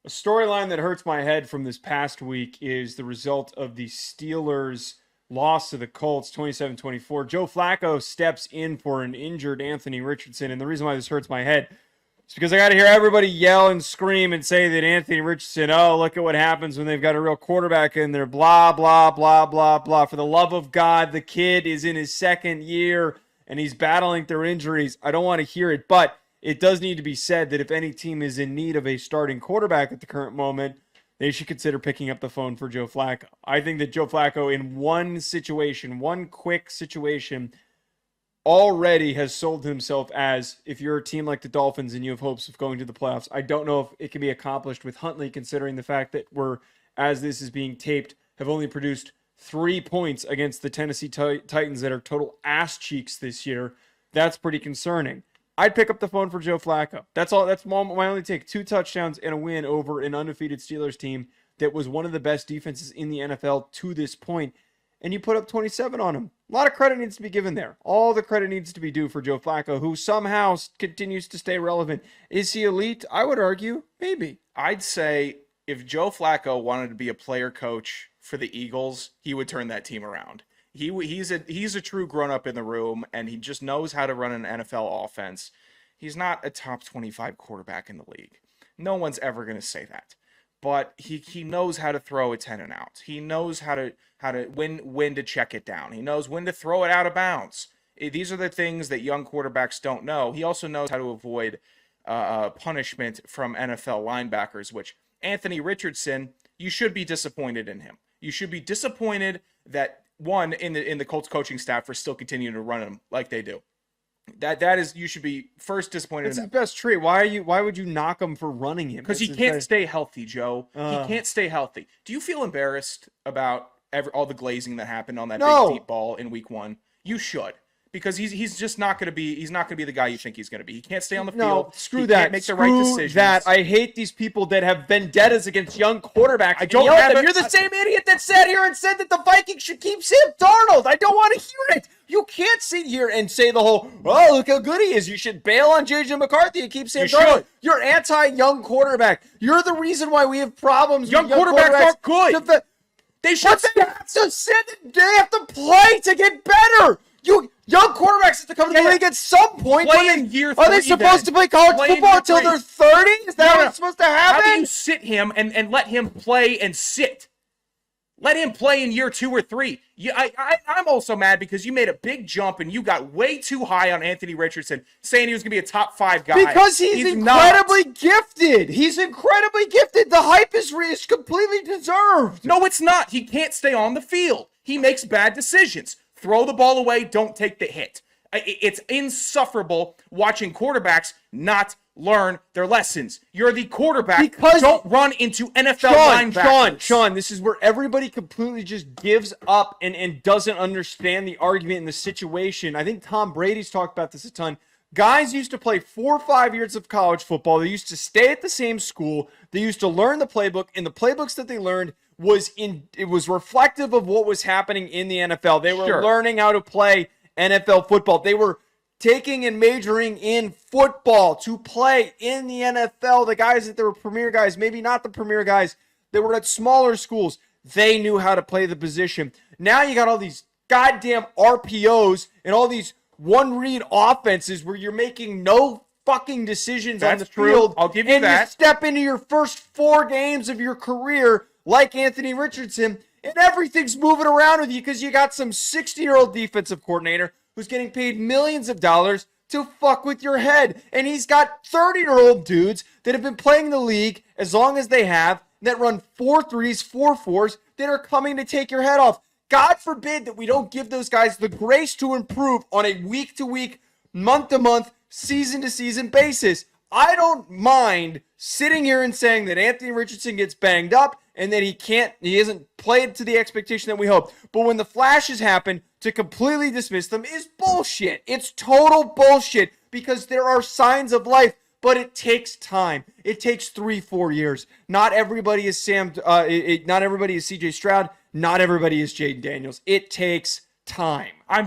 A storyline that hurts my head from this past week is the result of the Steelers' loss to the Colts 27-24. Joe Flacco steps in for an injured Anthony Richardson, and the reason why this hurts my head is because I got to hear everybody yell and scream and say that Anthony Richardson, oh, look at what happens when they've got a real quarterback in there, blah, blah, blah, blah, blah. For the love of God, the kid is in his second year, and he's battling through injuries. I don't want to hear it, but it does need to be said that if any team is in need of a starting quarterback at the current moment, they should consider picking up the phone for Joe Flacco. I think that Joe Flacco, in one situation, one quick situation, already has sold himself as, if you're a team like the Dolphins and you have hopes of going to the playoffs, I don't know if it can be accomplished with Huntley, considering the fact that we're, as this is being taped, have only produced 3 points against the Tennessee Titans that are total ass cheeks this year. That's pretty concerning. I'd pick up the phone for Joe Flacco. That's all. That's my only take. 2 touchdowns and a win over an undefeated Steelers team that was one of the best defenses in the NFL to this point. And you put up 27 on him. A lot of credit needs to be given there. All the credit needs to be due for Joe Flacco, who somehow continues to stay relevant. Is he elite? I would argue, maybe. I'd say if Joe Flacco wanted to be a player coach for the Eagles, he would turn that team around. He's a true grown-up in the room, and he just knows how to run an NFL offense. He's not a top 25 quarterback in the league. No one's ever going to say that. But he knows how to throw a 10 and out. He knows how to when to check it down. He knows when to throw it out of bounds. These are the things that young quarterbacks don't know. He also knows how to avoid punishment from NFL linebackers, which Anthony Richardson, you should be disappointed in him. You should be disappointed that one in the Colts coaching staff for still continuing to run him like they do. That is, you should be first disappointed. It's his best trait. Why would you knock him for running him? Because he can't stay healthy, Joe. He can't stay healthy. Do you feel embarrassed about all the glazing that happened on that big deep ball in week 1? You should. Because he's just not going to be the guy you think he's going to be. He can't stay on the field. No, screw that. Can't make the right decisions. That. I hate these people that have vendettas against young quarterbacks. I don't have them. You're the same idiot that sat here and said that the Vikings should keep Sam Darnold. I don't want to hear it. You can't sit here and say the whole, oh, look how good he is. You should bail on J.J. McCarthy and keep Sam Darnold. You're anti-young quarterback. You're the reason why we have problems young with young quarterbacks. Aren't good. They should they have to play to get better. Young quarterbacks have to come to the league at some point. Are they supposed to play college football until they're 30? Is that what's supposed to happen? How do you sit him and let him play and sit? Let him play in year 2 or 3. I'm also mad because you made a big jump and you got way too high on Anthony Richardson, saying he was going to be a top 5 guy. Because he's incredibly gifted. He's incredibly gifted. The hype is completely deserved. No, it's not. He can't stay on the field. He makes bad decisions. Throw the ball away. Don't take the hit. It's insufferable watching quarterbacks not learn their lessons. You're the quarterback. Because don't run into NFL linebackers. Sean, this is where everybody completely just gives up and doesn't understand the argument in the situation. I think Tom Brady's talked about this a ton. Guys used to play 4 or 5 years of college football. They used to stay at the same school. They used to learn the playbook, and the playbooks that they learned was reflective of what was happening in the NFL. They were learning how to play NFL football. They were taking and majoring in football to play in the NFL. The guys that were premier guys, maybe not the premier guys, that were at smaller schools, they knew how to play the position. Now you got all these goddamn RPOs and all these one-read offenses where you're making no fucking decisions on the field. I'll give you that. And you step into your first 4 games of your career like Anthony Richardson, and everything's moving around with you because you got some 60-year-old defensive coordinator who's getting paid millions of dollars to fuck with your head. And he's got 30-year-old dudes that have been playing the league as long as they have, that run 4-3s, 4-4s, that are coming to take your head off. God forbid that we don't give those guys the grace to improve on a week-to-week, month-to-month, season-to-season basis. I don't mind sitting here and saying that Anthony Richardson gets banged up and that he hasn't played to the expectation that we hope. But when the flashes happen, to completely dismiss them is bullshit. It's total bullshit because there are signs of life, but it takes time. It takes 3-4 years. Not everybody is not everybody is CJ Stroud. Not everybody is Jaden Daniels. It takes time. I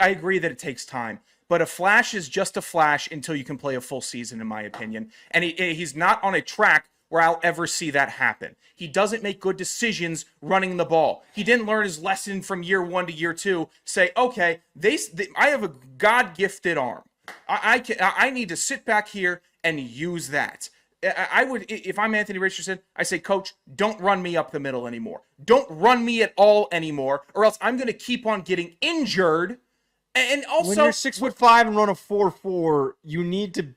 agree that it takes time. But a flash is just a flash until you can play a full season, in my opinion. And he's not on a track where I'll ever see that happen. He doesn't make good decisions running the ball. He didn't learn his lesson from year 1 to year 2. Say, okay, I have a God-gifted arm. I need to sit back here and use that. I would, if I'm Anthony Richardson, I say, Coach, don't run me up the middle anymore. Don't run me at all anymore, or else I'm going to keep on getting injured. And also, when you're 6'5" and run a 4.4, you need to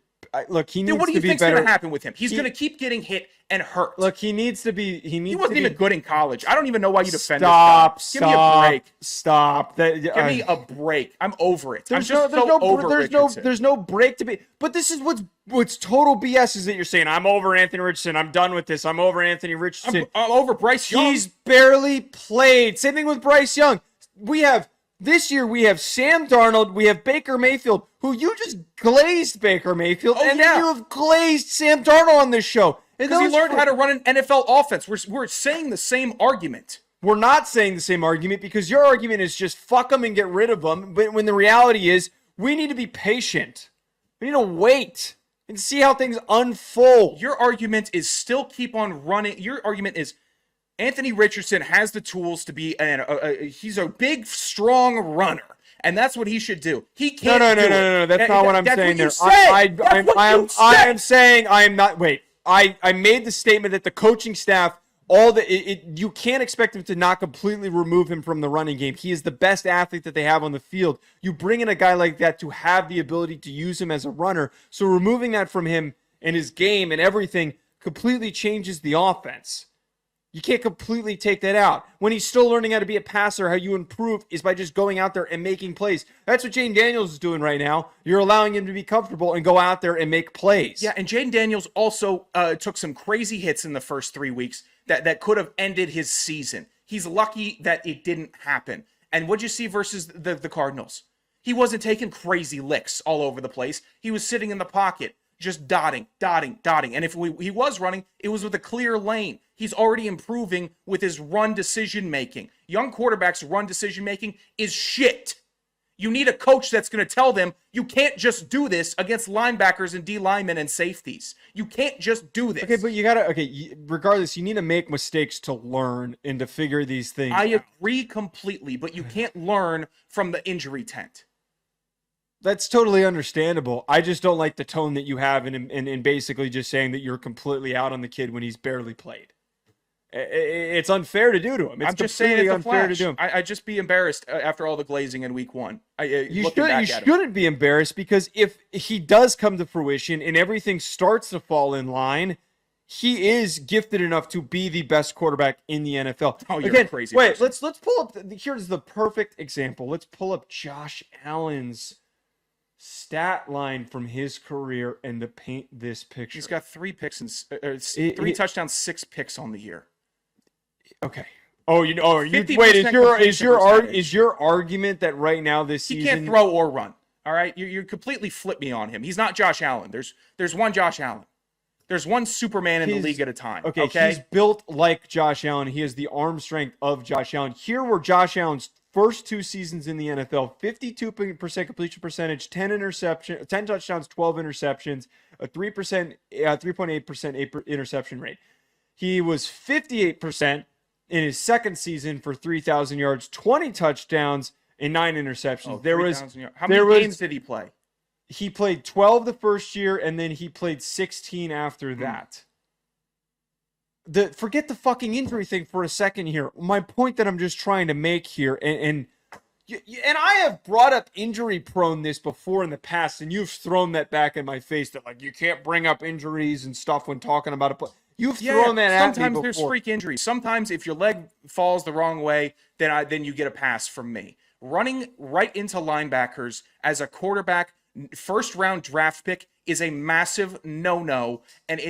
look. He needs what do you to be think's better. going to happen with him? He's going to keep getting hit and hurt. Look, he needs to be. He wasn't even good in college. I don't even know why you defend Stop! this guy. Give me a break. Stop! Give me a break. I'm over it. There's I'm just over Richardson. There's no break to be. But this is what's total BS is that you're saying I'm over Anthony Richardson. I'm done with this. I'm over Anthony Richardson. I'm over Bryce Young. He's barely played. Same thing with Bryce Young. This year we have Sam Darnold, we have Baker Mayfield, who you just glazed Baker Mayfield, then you have glazed Sam Darnold on this show. Because he learned how to run an NFL offense. We're saying the same argument. We're not saying the same argument because your argument is just fuck them and get rid of them. But when the reality is we need to be patient. We need to wait and see how things unfold. Your argument is still keep on running. Your argument is Anthony Richardson has the tools to be he's a big, strong runner. And that's what he should do. He can't. No. That's not what I'm saying there. I am saying I am not. Wait. I made the statement that the coaching staff, you can't expect him to not completely remove him from the running game. He is the best athlete that they have on the field. You bring in a guy like that to have the ability to use him as a runner. So removing that from him and his game and everything completely changes the offense. You can't completely take that out. When he's still learning how to be a passer, how you improve is by just going out there and making plays. That's what Jaden Daniels is doing right now. You're allowing him to be comfortable and go out there and make plays. Yeah, and Jaden Daniels also took some crazy hits in the first 3 weeks that could have ended his season. He's lucky that it didn't happen. And what'd you see versus the Cardinals? He wasn't taking crazy licks all over the place. He was sitting in the pocket, just dotting. And if he was running, it was with a clear lane. He's already improving with his run decision-making. Young quarterbacks' run decision-making is shit. You need a coach that's going to tell them, you can't just do this against linebackers and D linemen and safeties. You can't just do this. Okay, but regardless, you need to make mistakes to learn and to figure these things I out. agree completely, but you can't learn from the injury tent. That's totally understandable. I just don't like the tone that you have in basically just saying that you're completely out on the kid when he's barely played. It's unfair to do to him. It's I'm just saying it's unfair to do him. I'd just be embarrassed after all the glazing in week 1. You shouldn't be embarrassed because if he does come to fruition and everything starts to fall in line, he is gifted enough to be the best quarterback in the NFL. Oh, you're a crazy Wait, person. let's pull up. Here's the perfect example. Let's pull up Josh Allen's stat line from his career and to paint this picture. He's got 3 picks and 3 touchdowns, 6 picks on the year. Okay. Oh, is your argument that right now this season he can't throw or run? All right, you completely flip me on him. He's not Josh Allen. There's one Josh Allen. There's one Superman in the league at a time. Okay, he's built like Josh Allen. He has the arm strength of Josh Allen. Here were Josh Allen's first 2 seasons in the NFL: 52% completion percentage, 10 touchdowns, 12 interceptions, a 3.8% interception rate. He was 58% in his second season for 3,000 yards, 20 touchdowns, and 9 interceptions. How many games did he play? He played 12 the first year, and then he played 16 after that. Forget the fucking injury thing for a second here. My point that I'm just trying to make here, and I have brought up injury proneness before in the past, and you've thrown that back in my face that like you can't bring up injuries and stuff when talking about it. You've thrown that at me before. Sometimes there's freak injuries. Sometimes if your leg falls the wrong way, then you get a pass from me. Running right into linebackers as a quarterback, first-round draft pick is a massive no-no, and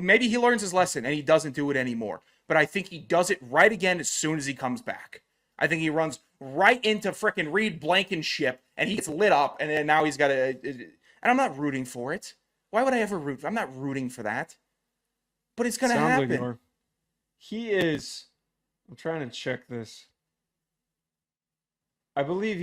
maybe he learns his lesson and he doesn't do it anymore. But I think he does it right again as soon as he comes back. I think he runs right into frickin' Reed Blankenship, and he gets lit up, and then now he's got a... And I'm not rooting for it. Why would I ever root? I'm not rooting for that. But it's going to happen. Like he is... I'm trying to check this. I believe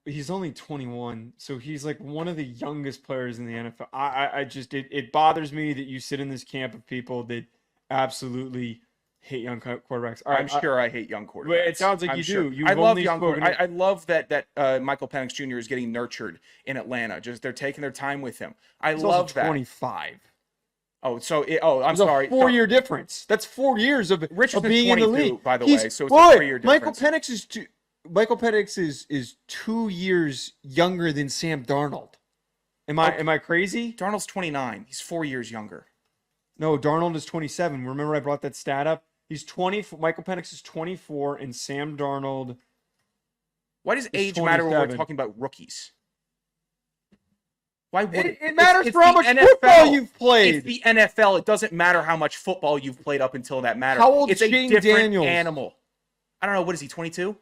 he's only 21, so he's like one of the youngest players in the NFL. It bothers me that you sit in this camp of people that absolutely hate young quarterbacks. All right, I'm sure I hate young quarterbacks. It sounds like I'm you sure. do. You've I love only young spoken quarterbacks. I love that Michael Penix Jr. is getting nurtured in Atlanta. Just they're taking their time with him. I He's love also that. 25. Oh, I'm There's sorry. a 4-year difference. That's 4 years of Richardson's being in the 22, league. by the He's way, so it's a 3-year difference. Michael Penix is 2 years younger than Sam Darnold. Am I crazy? Darnold's 29. He's 4 years younger. No, Darnold is 27. Remember I brought that stat up? He's 20. Michael Penix is 24, and Sam Darnold. Why does age matter when we're talking about rookies? Why would it matters for how much football you've played. It's the NFL. It doesn't matter how much football you've played up until that matter. How old is It's Shane a different Daniels? animal. I don't know. What is he? 22?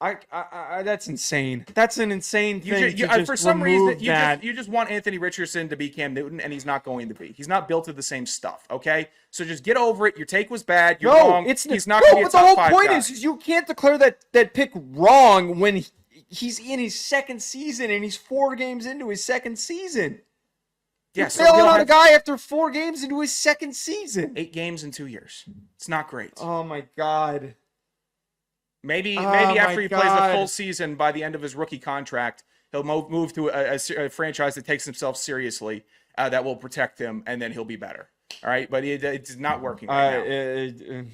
That's insane. That's an insane thing. For some reason, you just want Anthony Richardson to be Cam Newton, and he's not going to be. He's not built of the same stuff. Okay, so just get over it. Your take was bad. You're wrong. He's not going to be a top 5 guy. The whole point is you can't declare that pick wrong when he's in his second season and he's 4 games into his second season. Yeah, so failing on a guy after 4 games into his second season. 8 games in 2 years. It's not great. Oh my God. Maybe after he plays a full season by the end of his rookie contract, he'll move to a franchise that takes himself seriously, that will protect him, and then he'll be better. All right, but it's not working right now.